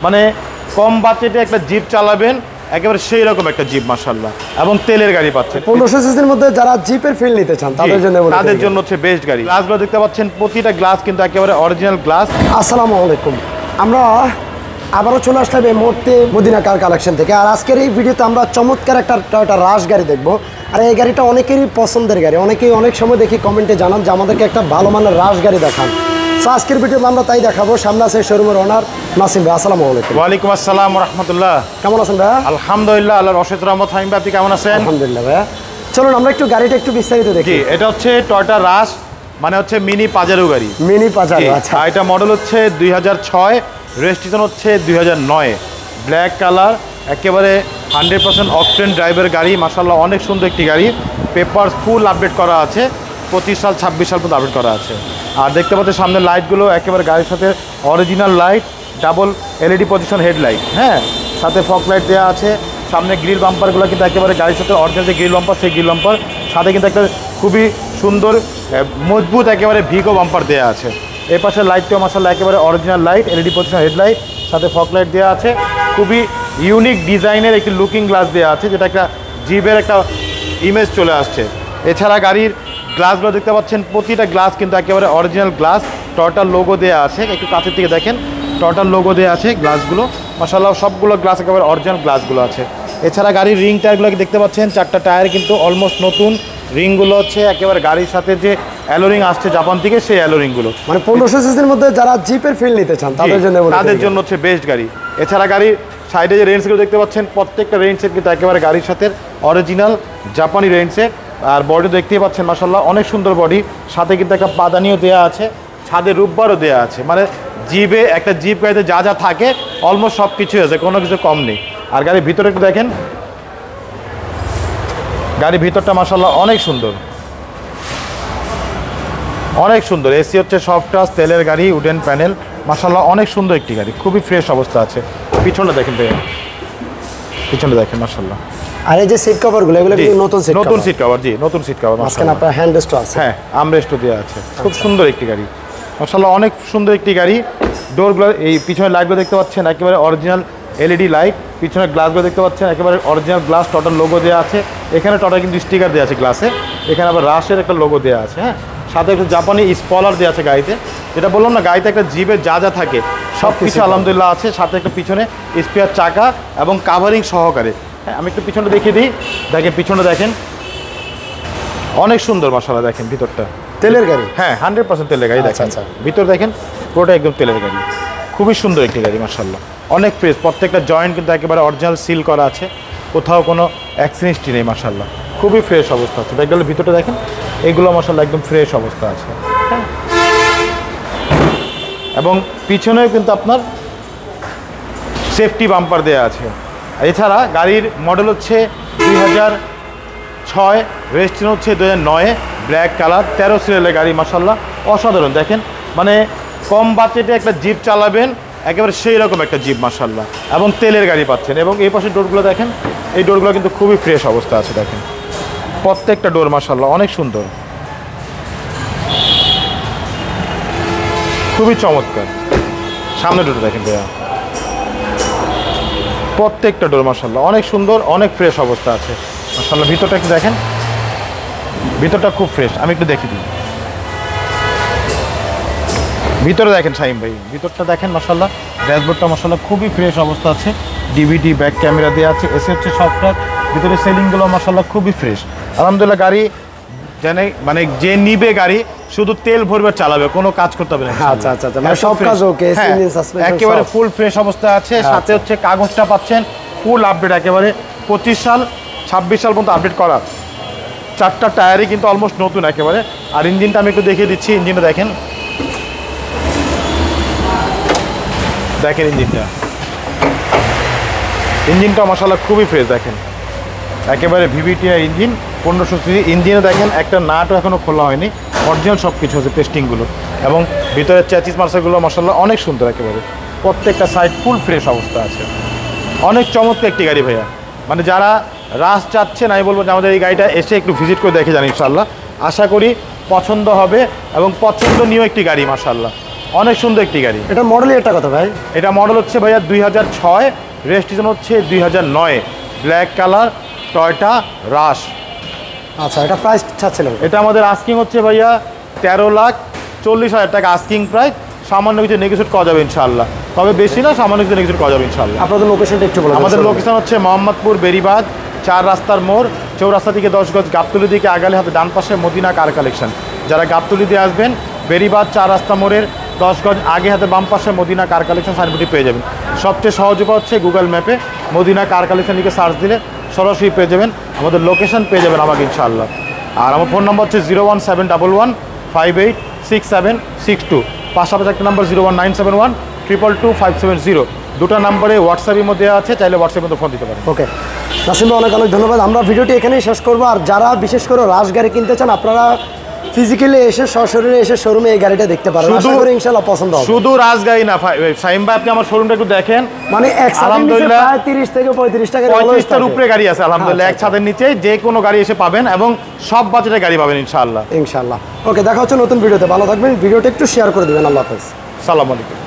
মানে কম বাজেটে একটা জিপ চালাবেন, একেবারে সেই রকম একটা জিপ মাশাআল্লাহ, এবং তেলের গাড়ি পাচ্ছেন। 1500 সিসির মধ্যে যারা জিপের ফিল নিতে চান তাদের জন্য হচ্ছে বেস্ট গাড়ি। গ্লাসগুলো দেখতে পাচ্ছেন, প্রতিটা গ্লাস কিন্তু একেবারে অরিজিনাল গ্লাস। আসসালামু আলাইকুম, আমরা আবারও চলে আসলাম এই মুহূর্তে মদিনা কার কালেকশন থেকে। আর আজকের এই ভিডিওতে আমরা চমৎকার একটা টয়োটা রাশ গাড়ি দেখবো। আর এই গাড়িটা অনেকেরই পছন্দের গাড়ি, অনেকেই অনেক সময় দেখি কমেন্টে জানান যে আমাদেরকে একটা ভালো মানের রাশ গাড়ি দেখান। সো আজকের ভিডিওতে আমরা তাই দেখাবো। সামনে আছে শোরুমের ওনার নাসিম ভাই। আসসালামু আলাইকুম। ওয়ালাইকুম আসসালাম ওয়া রাহমাতুল্লাহ। কেমন আছেন ভাইয়া? আলহামদুলিল্লাহ, আল্লাহর অশেষ রহমত। হামিম ভাই, আপনি কেমন আছেন? আলহামদুলিল্লাহ ভাইয়া। চলুন আমরা একটু গাড়িটা একটু বিস্তারিত দেখি। এটা হচ্ছে টয়োটা রাশ, মানে হচ্ছে মিনি পাজেরো গাড়ি। মিনি পাজেরো, আচ্ছা। এটা মডেল হচ্ছে 2006, রেজিস্ট্রেশন হচ্ছে 2009, ব্ল্যাক কালার, একেবারে 100% অকটেন ড্রাইভের গাড়ি মাশাআল্লাহ, অনেক সুন্দর একটি গাড়ি। পেপারস ফুল আপডেট করা আছে, 25 সাল 26 সাল পর্যন্ত আপডেট করা আছে। আর দেখতে পাচ্ছেন সামনের লাইটগুলো একেবারে গাড়ির সাথে original light, double LED position headlight, হ্যাঁ, সাথে ফগ লাইট দেওয়া আছে। সামনে গ্রিল বাম্পারগুলো কিন্তু একেবারে গাড়ির সাথে অরিজিনাল যে গ্রিল বাম্পার, সেই গ্রিল বাম্পার সাথে কিন্তু একটা খুবই সুন্দর মজবুত একেবারে ভিগো বাম্পার দেওয়া আছে। এই পাশে লাইটটাও মাশাআল্লাহ একেবারে original light, LED position headlight, সাথে ফগ লাইট দেওয়া আছে। খুবই ইউনিক ডিজাইনের একটি লুকিং গ্লাস দেওয়া আছে, যেটা একটা জিপের একটা ইমেজ চলে আসছে। এছাড়া গাড়ির গ্লাসগুলো দেখতে পাচ্ছেন, প্রতিটা গ্লাস কিন্তু একেবারে অরিজিনাল গ্লাস, টয়োটার লোগো দেওয়া আছে। একটু কাছের থেকে দেখেন, টয়োটার লোগো দেওয়া আছে গ্লাসগুলো মাশাআল্লাহ, সবগুলো গ্লাস একেবারে অরিজিনাল গ্লাসগুলো আছে। এছাড়া গাড়ির রিং টায়ারগুলো দেখতে পাচ্ছেন, 4টা টায়ার কিন্তু অলমোস্ট নতুন। রিংগুলো হচ্ছে একেবারে গাড়ির সাথে যে অ্যালোরিং আসছে জাপান থেকে, সেই অ্যালোরিংগুলো। মানে 1500 সিসির মধ্যে যারা জিপের ফিল নিতে চান তাদের জন্য হচ্ছে বেস্ট গাড়ি। এছাড়া গাড়ির সাইডে যে রেঞ্জগুলো দেখতে পাচ্ছেন, প্রত্যেকটা রেঞ্জের কিন্তু একেবারে গাড়ির সাথে অরিজিনাল জাপানি রেঞ্জে। আর বডি দেখতেই পাচ্ছেন মাশাআল্লাহ, অনেক সুন্দর বডি, সাথে কিন্তু একটা পাদানিও দেওয়া আছে, ছাদে রূপবারও দেওয়া আছে। মানে জিপে একটা জিপ গাড়িতে যা যা থাকে অলমোস্ট সব কিছুই আছে, কোনো কিছু কম নেই। আর গাড়ির ভিতরে একটু দেখেন, গাড়ির ভিতরটা মাশাআল্লাহ অনেক সুন্দর, অনেক সুন্দর। এসি হচ্ছে সফট টাচ, তেলের গাড়ি, উডেন প্যানেল মাশাআল্লাহ, অনেক সুন্দর একটি গাড়ি, খুবই ফ্রেশ অবস্থা আছে। পিছনে দেখেন ভাই, পিছনে দেখেন মাশাআল্লাহ। আর এই যে সিট কভারগুলো, এগুলো নতুন সিট কভার, জি নতুন সিট কভার মাঝখানে আপনার হ্যান্ড রেস্টও আছে। হ্যাঁ, আর্মরেস্টও দেওয়া আছে। খুব সুন্দর একটি গাড়ি মাশাআল্লাহ, অনেক সুন্দর একটি গাড়ি। ডোরগুলো, এই পিছনে লাইটগুলো দেখতে পাচ্ছেন একেবারে অরিজিনাল এলইডি লাইট। পিছনে গ্লাসগুলো দেখতে পাচ্ছেন একেবারে অরিজিনাল গ্লাস, টটার লোগো দেওয়া আছে। এখানে টটার কিন্তু স্টিকার দেওয়া আছে গ্লাসে, এখানে আবার রাশের একটা লোগো দেওয়া আছে। হ্যাঁ, সাথে একটা জাপানি স্পলার দেওয়া আছে গাড়িতে। যেটা বললাম না, গাড়িতে একটা জিপের যা যা থাকে সব কিছু আলহামদুলিল্লাহ আছে। সাথে একটা পিছনে স্পেয়ার চাকা এবং কাভারিং সহকারে। হ্যাঁ, আমি একটু পিছনটা দেখিয়ে দিই। দেখেন পিছনে দেখেন, অনেক সুন্দর মাশাআল্লাহ। দেখেন ভিতরটা তেলের গাড়ি, হ্যাঁ 100% তেলের গাড়ি। দেখেন ভিতর দেখেন, পুরোটা একদম তেলের গাড়ি, খুবই সুন্দর একটি গাড়ি মাশাআল্লাহ, অনেক ফ্রেশ। প্রত্যেকটা জয়েন্ট কিন্তু একেবারে অরিজিনাল সিল করা আছে, কোথাও কোনো অ্যাক্সিডেন্ট নেই মাশাআল্লাহ, খুবই ফ্রেশ অবস্থা আছে। ব্যাগগুলোর ভিতরটা দেখেন, এগুলো মাশাআল্লাহ একদম ফ্রেশ অবস্থা আছে। হ্যাঁ, এবং পিছনেও কিন্তু আপনার সেফটি বাম্পার দেওয়া আছে। এছাড়া গাড়ির মডেল হচ্ছে 2006, রেজিস্ট্রেশন হচ্ছে 2009, ব্ল্যাক কালার, 13 সিরিয়ালের গাড়ি মাশাআল্লাহ, অসাধারণ। দেখেন মানে কম বাজেটে একটা জিপ চালাবেন, একেবারে সেই রকম একটা জিপ মাশাআল্লাহ, এবং তেলের গাড়ি পাচ্ছেন। এবং এই পাশের ডোরগুলো দেখেন, এই ডোরগুলো কিন্তু খুবই ফ্রেশ অবস্থা আছে। দেখেন প্রত্যেকটা ডোর মাশাআল্লাহ অনেক সুন্দর, খুবই চমৎকার। সামনে ডোর দেখেন ভাইয়া, প্রত্যেকটা ডোর মাশাআল্লাহ অনেক সুন্দর, অনেক ফ্রেশ অবস্থা আছে মাশাআল্লাহ। ভিতরটা একটু দেখেন, ভিতরটা খুব ফ্রেশ। আমি একটু দেখিয়ে দিই, ভিতরে দেখেন শাহিম ভাই, ভিতরটা দেখেন মাশাআল্লাহ। ড্যাশবোর্ডটা মাশাআল্লাহ খুবই ফ্রেশ অবস্থা আছে, ডিভিডি ব্যাক ক্যামেরা দেওয়া আছে, এসি হচ্ছে সফটওয়্যার, ভিতরে সেলিংগুলো মাশাআল্লাহ খুবই ফ্রেশ আলহামদুলিল্লাহ। গাড়ি জানে মানে যে নিবে গাড়ি শুধু তেল ভরবে চালাবে, কোনো কাজ করতে হবে না। আচ্ছা আচ্ছা, মানে সব কাজ ওকে, ইঞ্জিন সাসপেনশন একেবারে ফুল ফ্রেশ অবস্থা আছে। সাথে হচ্ছে কাগজটা পাচ্ছেন ফুল আপডেট, একেবারে 25 সাল 26 সাল পর্যন্ত আপডেট করা। 4টা টায়ারই কিন্তু অলমোস্ট নতুন একেবারে। আর ইঞ্জিনটা আমি একটু দেখিয়ে দিচ্ছি, ইঞ্জিনটা দেখেন, দেখেন ইঞ্জিনটা মাশাআল্লাহ খুবই ফ্রেশ। দেখেন একেবারে ভিভিটিআই ইঞ্জিন, 1500 সিসি ইঞ্জিনে। দেখেন একটা নাটও এখনও খোলা হয়নি, অরিজিনাল সব কিছু আছে টেস্টিংগুলো। এবং ভিতরের চ্যাচিস মার্সাগুলো মাশাআল্লাহ অনেক সুন্দর, একেবারে প্রত্যেকটা সাইড ফুল ফ্রেশ অবস্থা আছে। অনেক চমৎকার একটি গাড়ি ভাইয়া, মানে যারা রাশ চাচ্ছেন আমি বলবো যে আমাদের এই গাড়িটা এসে একটু ভিজিট করে দেখে যান, ইনশাআল্লাহ আশা করি পছন্দ হবে এবং পছন্দনীয় একটি গাড়ি মাশাআল্লাহ। অনেক সুন্দর একটি গাড়ি। এটা মডেলের একটা কথা ভাই? এটা মডেল হচ্ছে ভাইয়া 2006, রেজিস্ট্রেশন হচ্ছে 2009, ব্ল্যাক কালার, টয়োটা রাশ। আচ্ছা, এটা প্রাইস চাচ্ছিলেন? এটা আমাদের আস্কিং হচ্ছে ভাইয়া 13,40,000 টাকা আস্কিং প্রাইস। সামান্য কিছু নেগোশিয়েট করা যাবে ইনশাআল্লাহ, তবে বেশি না, সামান্য কিছু নেগোশিয়েট করা যাবে ইনশাআল্লাহ। আপনাদের লোকেশনটা একটু বলুন। আমাদের লোকেশন হচ্ছে মোহাম্মদপুর বেরিবাদ 4 রাস্তার মোড়, চৌরাস্তা থেকে 10 গজ গাবতলী দিকে আগালে হাতে ডান পাশে মদিনা কার কালেকশন। যারা গাবতলী দিয়ে আসবেন, বেরিবাদ 4 রাস্তা মোড়ের 10 গজ আগে হাতে বাম পাশে মদিনা কার কালেকশন সাইনবোর্ডটি পেয়ে যাবেন। সবচেয়ে সহজ উপায় হচ্ছে গুগল ম্যাপে মদিনা কার কালেকশন লিখে সার্চ দিলে সরাসরি পেয়ে যাবেন, আমাদের লোকেশন পেয়ে যাবেন আমাকে ইনশাআল্লাহ। আর আমার ফোন নাম্বার হচ্ছে 01711586762, পাশাপাশি একটা নাম্বার 01971222570। দুটো নাম্বারে হোয়াটসঅ্যাপের মধ্যে আছে, চাইলে হোয়াটসঅ্যাপের মধ্যে ফোন দিতে পারেন। ওকে নাসিম ভাই, অনেক অনেক ধন্যবাদ। আমরা ভিডিওটি এখানেই শেষ করবো। আর যারা বিশেষ করে রাশ গাড়ি কিনতে চান, আপনারা ফিজিক্যালি এসে সশরীরে এসে শোরুমে এই গাড়িটা দেখতে পারেন, আশা করি ইনশাআল্লাহ পছন্দ হবে। শুধু রাজগাড়ি না সাইম ভাই, আপনি আমার শোরুমটা একটু দেখেন। মানে এক আলহামদুলিল্লাহ 30 থেকে 35 টাকা 35টার উপরে গাড়ি আছে আলহামদুলিল্লাহ। এক ছাদের নিচে যে কোনো গাড়ি এসে পাবেন এবং সব বাজেটের গাড়ি পাবেন ইনশাআল্লাহ। ইনশাআল্লাহ। ওকে, দেখা হচ্ছে নতুন ভিডিওতে। ভালো থাকবেন, ভিডিওটা একটু শেয়ার করে দিবেন। আল্লাহ হাফেজ। সালাম আলাইকুম।